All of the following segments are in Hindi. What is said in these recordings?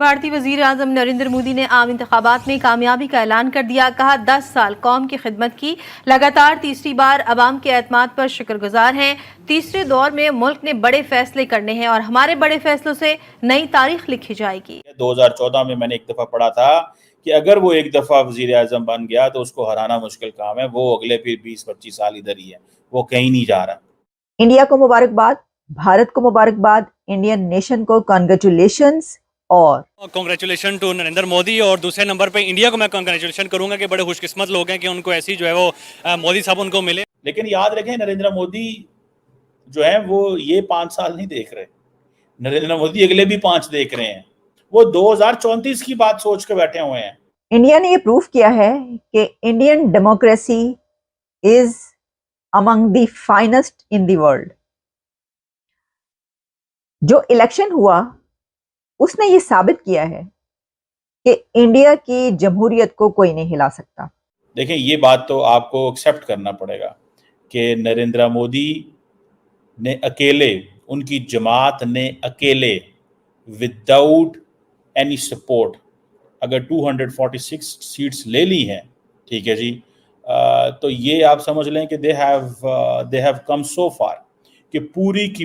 भारतीय वजीर आजम नरेंद्र मोदी ने आम इंतखाबात में कामयाबी का ऐलान कर दिया। कहा 10 साल कौम की खिदमत की, लगातार तीसरी बार अवाम के एतमाद पर शुक्रगुजार हैं। तीसरे दौर में मुल्क ने बड़े फैसले करने हैं और हमारे बड़े फैसलों से नई तारीख लिखी जाएगी। 2014 में मैंने एक दफा पढ़ा था कि अगर वो एक दफा वजीर आजम बन गया तो उसको हराना मुश्किल काम है। वो अगले फिर 20-25 साल इधर ही है, वो कहीं नहीं जा रहा। इंडिया को मुबारकबाद, भारत को मुबारकबाद, इंडियन नेशन को कॉन्ग्रेचुलेशंस और कांग्रेचुलेशन टू नरेंद्र मोदी। और दूसरे नंबर पे इंडिया को मैं कांग्रेचुलेशन करूंगा कि बड़े खुशकिस्मत लोग हैं कि उनको ऐसी जो है वो मोदी साहब उनको मिले। लेकिन याद रखें, नरेंद्र मोदी जो है वो ये 5 साल नहीं देख रहे, नरेंद्र मोदी अगले भी 5 देख रहे हैं। वो 2034 की बात सोच के बैठे हुए हैं। इंडिया ने ये प्रूफ किया है कि Indian democracy is among the finest in the world. जो इलेक्शन हुआ उसने ये साबित किया है कि इंडिया की जमहूरियत को कोई नहीं हिला सकता। देखें, ये बात तो आपको एक्सेप्ट करना पड़ेगा कि नरेंद्र मोदी ने अकेले, उनकी जमात ने अकेले, विदाउट एनी सपोर्ट, अगर 246 सीट्स ले ली हैं, ठीक है जी, तो ये आप समझ लें कि दे हैव कम सो फार कि पूरी की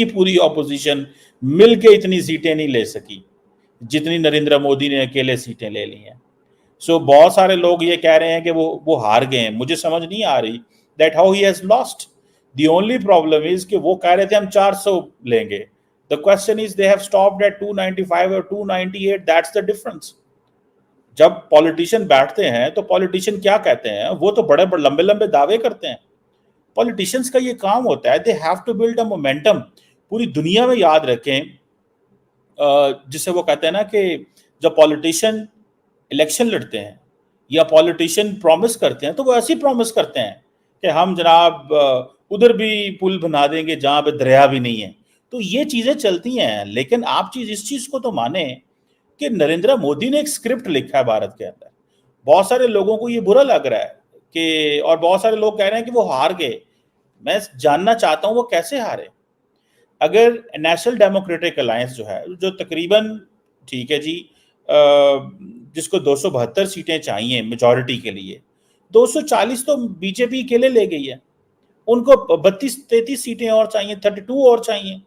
पूरी ऑपोजिशन मिलके इतनी सीटें नहीं ले सकी जितनी नरेंद्र मोदी ने अकेले सीटें ले ली हैं। सो बहुत सारे लोग ये कह रहे हैं कि वो हार गए हैं। मुझे समझ नहीं आ रही that how he has lost. The only problem is कि वो कह रहे थे हम 400 लेंगे। The question is they have stopped at 295 और 298। That's the difference. जब पॉलिटिशियन बैठते हैं तो पॉलिटिशियन क्या कहते हैं, वो तो बड़े बड़े लंबे लंबे दावे करते हैं। पॉलिटिशियंस का ये काम होता है, they have to build a momentum. पूरी दुनिया में याद रखें, जिसे वो कहते हैं ना कि जब पॉलिटिशियन इलेक्शन लड़ते हैं या पॉलिटिशियन प्रॉमिस करते हैं तो वो ऐसी प्रॉमिस करते हैं कि हम जनाब उधर भी पुल बना देंगे जहां पे दरिया भी नहीं है। तो ये चीजें चलती हैं। लेकिन आप इस चीज को तो माने कि नरेंद्र मोदी ने एक स्क्रिप्ट लिखा है भारत के अंदर। बहुत सारे लोगों को ये बुरा लग रहा है कि, और बहुत सारे लोग कह रहे हैं कि वो हार गए। मैं जानना चाहता हूं वो कैसे हारे। अगर नेशनल डेमोक्रेटिक अलायंस जो है, जो तकरीबन, ठीक है जी, जिसको 272 सीटें चाहिए मेजॉरिटी के लिए, 240 तो बीजेपी अकेले ले गई है। उनको 32-33 सीटें और चाहिए, 32 और चाहिए।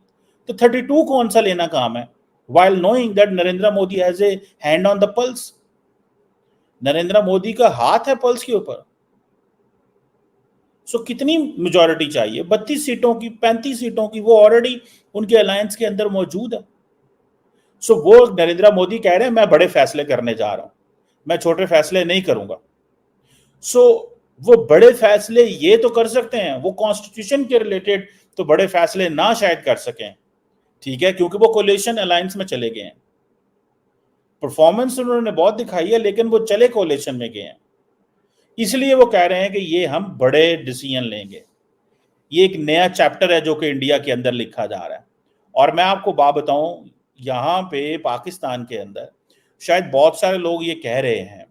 तो 32 कौन सा लेना काम है, while knowing that Narendra Modi has a hand on the pulse. Narendra Modi का हाथ है पल्स के ऊपर। सो कितनी मेजॉरिटी चाहिए? 32 सीटों की, 35 सीटों की, वो ऑलरेडी उनके अलायंस के अंदर मौजूद है। सो वो नरेंद्र मोदी कह रहे हैं मैं बड़े फैसले करने जा रहा हूं, मैं छोटे फैसले नहीं करूंगा। सो वो बड़े फैसले ये तो कर सकते हैं, वो कॉन्स्टिट्यूशन के रिलेटेड तो बड़े फैसले ना शायद कर सकें, ठीक है, क्योंकि वो कोलिशन अलायंस में चले गए हैं। परफॉर्मेंस उन्होंने बहुत दिखाई है लेकिन वो चले कोलिशन में गए हैं। इसलिए वो कह रहे हैं कि ये हम बड़े डिसीजन लेंगे। ये एक नया चैप्टर है जो कि इंडिया के अंदर लिखा जा रहा है। और मैं आपको बात बताऊं, यहाँ पे पाकिस्तान के अंदर शायद बहुत सारे लोग ये कह रहे हैं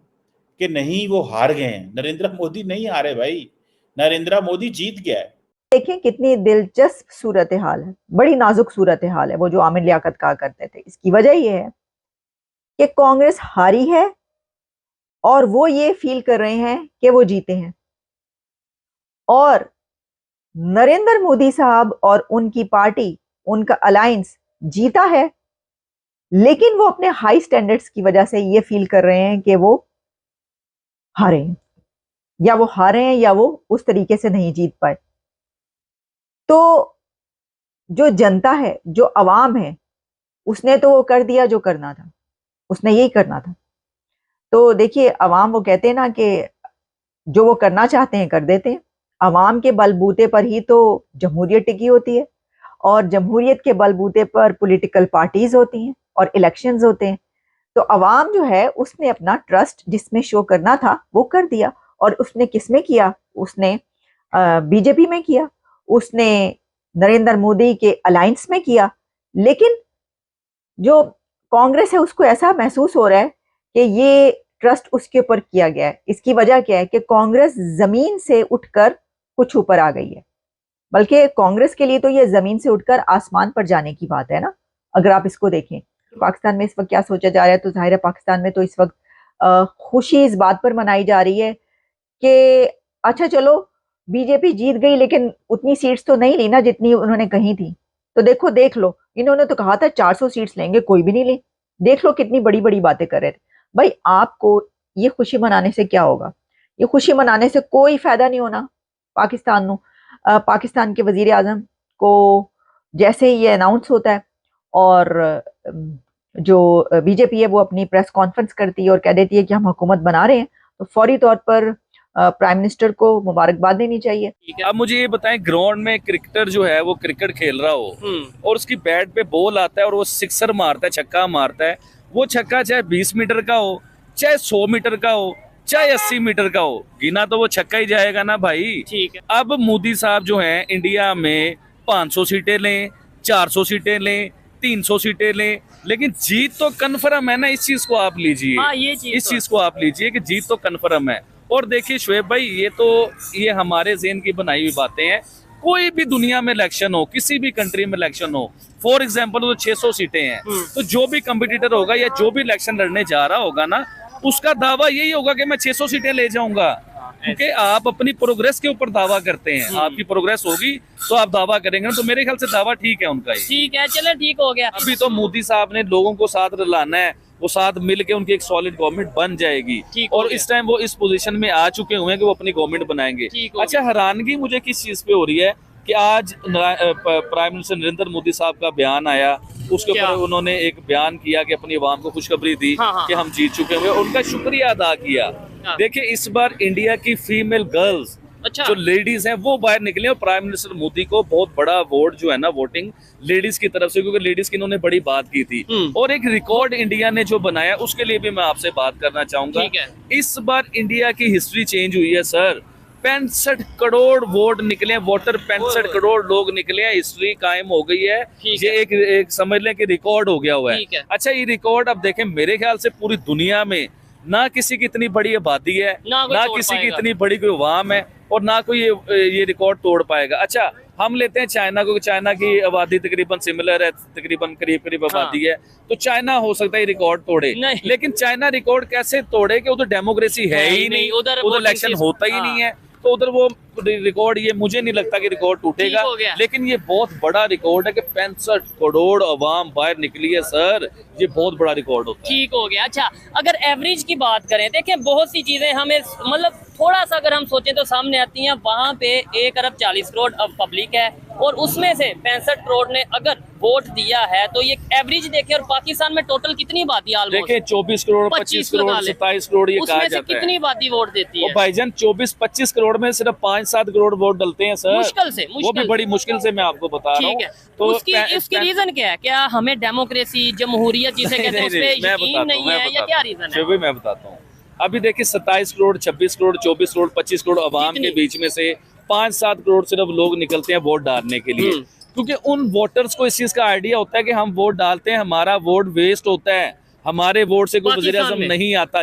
कि नहीं वो हार गए हैं। नरेंद्र मोदी नहीं हारे भाई, नरेंद्र मोदी जीत गया है। देखें कितनी दिलचस्प सूरत हाल है, बड़ी नाजुक सूरत हाल है। वो जो आमिर लियाकत कहा करते थे, इसकी वजह यह है कि कांग्रेस हारी है और वो ये फील कर रहे हैं कि वो जीते हैं। और नरेंद्र मोदी साहब और उनकी पार्टी, उनका अलायंस जीता है, लेकिन वो अपने हाई स्टैंडर्ड्स की वजह से ये फील कर रहे हैं कि वो हारे हैं, या वो हारे हैं या वो उस तरीके से नहीं जीत पाए। तो जो जनता है, जो अवाम है, उसने तो वो कर दिया जो करना था, उसने यही करना था। तो देखिए, अवाम, वो कहते हैं ना कि जो वो करना चाहते हैं कर देते हैं। अवाम के बलबूते पर ही तो जमहूरियत टिकी होती है, और जमहूरियत के बलबूते पर पॉलिटिकल पार्टीज होती हैं और इलेक्शंस होते हैं। तो अवाम जो है उसने अपना ट्रस्ट जिसमें शो करना था वो कर दिया। और उसने किसमें किया? उसने बीजेपी में किया, उसने नरेंद्र मोदी के अलायंस में किया। लेकिन जो कांग्रेस है उसको ऐसा महसूस हो रहा है कि ये ट्रस्ट उसके ऊपर किया गया है। इसकी वजह क्या है कि कांग्रेस जमीन से उठकर कुछ ऊपर आ गई है। बल्कि कांग्रेस के लिए तो ये जमीन से उठकर आसमान पर जाने की बात है ना। अगर आप इसको देखें, पाकिस्तान में इस वक्त क्या सोचा जा रहा है, तो जाहिर है पाकिस्तान में तो इस वक्त खुशी इस बात पर मनाई जा रही है कि अच्छा चलो बीजेपी जीत गई, लेकिन उतनी सीट्स तो नहीं ली ना जितनी उन्होंने कही थी। तो देख लो, इन्होंने तो कहा था 400 सीट्स लेंगे, कोई भी नहीं ली। देख लो कितनी बड़ी बड़ी बातें कर रहे थे। भाई आपको ये खुशी मनाने से क्या होगा? ये खुशी मनाने से कोई फायदा नहीं होना पाकिस्तान के वजीर आजम को जैसे ही ये अनाउंस होता है और जो बीजेपी है वो अपनी प्रेस कॉन्फ्रेंस करती है और कह देती है कि हम हुकूमत बना रहे हैं, तो फौरी तौर पर प्राइम मिनिस्टर को मुबारकबाद देनी चाहिए। अब मुझे ये बताएं, ग्राउंड में क्रिकेटर जो है वो क्रिकेट खेल रहा हो और उसकी बैट पे बॉल आता है और वो सिक्सर मारता है, छक्का मारता है, वो छक्का चाहे 20 मीटर का हो, चाहे 100 मीटर का हो, चाहे 80 मीटर का हो, गिना तो वो छक्का ही जाएगा ना भाई। ठीक है। अब मोदी साहब जो हैं इंडिया में 500 सीटें लें, 400 सीटें लें, 300 सीटें लें, लेकिन जीत तो कन्फर्म है ना। इस चीज को आप लीजिए, हाँ, ये चीज इस चीज को आप लीजिए कि जीत तो कन्फर्म है। और देखिए शुएब भाई, ये हमारे ज़हन की बनाई हुई बातें हैं। कोई भी दुनिया में इलेक्शन हो, किसी भी कंट्री में इलेक्शन हो, फॉर एग्जांपल तो 600 सीटें हैं, तो जो भी कंपटीटर होगा या जो भी इलेक्शन लड़ने जा रहा होगा ना, उसका दावा यही होगा कि मैं 600 सीटें ले जाऊंगा, क्योंकि आप अपनी प्रोग्रेस के ऊपर दावा करते हैं। आपकी प्रोग्रेस होगी तो आप दावा करेंगे ना, तो मेरे ख्याल से दावा ठीक है उनका ही। ठीक है, चलो ठीक हो गया। अभी तो मोदी साहब ने लोगों को साथ लाना है, वो साथ मिलके उनकी एक सॉलिड गवर्नमेंट बन जाएगी और इस टाइम वो इस पोजीशन में आ चुके हुए हैं कि वो अपनी गवर्नमेंट बनाएंगे। अच्छा, हैरानगी मुझे किस चीज पे हो रही है कि आज प्राइम मिनिस्टर नरेंद्र मोदी साहब का बयान आया, उसके ऊपर उन्होंने एक बयान किया कि अपनी आवाम को खुशखबरी दी कि हम जीत चुके हुए, उनका शुक्रिया अदा किया। देखिए इस बार इंडिया की फीमेल गर्ल्स जो लेडीज हैं वो बाहर निकले और प्राइम मिनिस्टर मोदी को बहुत बड़ा वोट जो है ना, वोटिंग लेडीज की तरफ से, क्योंकि लेडीज की इन्होंने बड़ी बात की थी और एक रिकॉर्ड इंडिया ने जो बनाया उसके लिए भी मैं आपसे बात करना चाहूंगा। इस बार इंडिया की हिस्ट्री चेंज हुई है सर। 65 करोड़ वोट निकले, वोटर 65 करोड़ लोग निकले हैं, हिस्ट्री कायम हो गई है। ये एक समझ लें कि रिकॉर्ड हो गया हुआ है। अच्छा, ये रिकॉर्ड अब देखें, मेरे ख्याल से पूरी दुनिया में ना किसी की इतनी बड़ी आबादी है, ना किसी की इतनी बड़ी कोई अवाम है और ना कोई ये रिकॉर्ड तोड़ पाएगा। अच्छा, हम लेते हैं चाइना को, चाइना की आबादी तकरीबन सिमिलर है, तकरीबन करीब आबादी है, तो चाइना हो सकता है रिकॉर्ड तोड़े, लेकिन चाइना रिकॉर्ड कैसे तोड़े कि उधर डेमोक्रेसी है ही नहीं, उधर इलेक्शन होता ही नहीं है, तो उधर वो रिकॉर्ड, ये मुझे नहीं लगता कि रिकॉर्ड टूटेगा। लेकिन ये बहुत बड़ा रिकॉर्ड है कि 65 करोड़ अवाम बाहर निकली है सर, ये बहुत बड़ा रिकॉर्ड होता है। ठीक हो गया। अच्छा, अगर एवरेज की बात करें, देखें बहुत सी चीजें हमें मतलब थोड़ा सा अगर हम सोचें तो सामने आती हैं। वहाँ पे 1 अरब 40 करोड़ अब पब्लिक है और उसमें से 65 करोड़ ने अगर वोट दिया है, तो ये एवरेज देखें। और पाकिस्तान में टोटल कितनी आबादी देखें, 24 करोड़, 25 करोड़, 27 करोड़, ये कहा जाता है। कितनी आबादी वोट देती है भाईजान? 24-25 करोड़ में सिर्फ 5-7 करोड़ वोट डलते हैं सर, मुश्किल से, वो भी बड़ी मुश्किल से, मैं आपको बता रहा हूँ। तो उसकी रीजन क्या है? क्या हमें डेमोक्रेसी, जमहूरियत जिसे कहते हैं, उस पे यकीन नहीं है या क्या रीजन है? मैं बताता हूँ। अभी देखिए 27 करोड़, 26 करोड़, 24 करोड़, 25 करोड़ अवाम के बीच में से 5-7 करोड़ सिर्फ लोग निकलते हैं वोट डालने के लिए, क्योंकि उन वोटर्स को इस चीज का आइडिया होता है कि हम वोट डालते हैं, हमारा वोट वेस्ट होता है, हमारे वोट से कोई वज़ीर-ए-आज़म नहीं आता।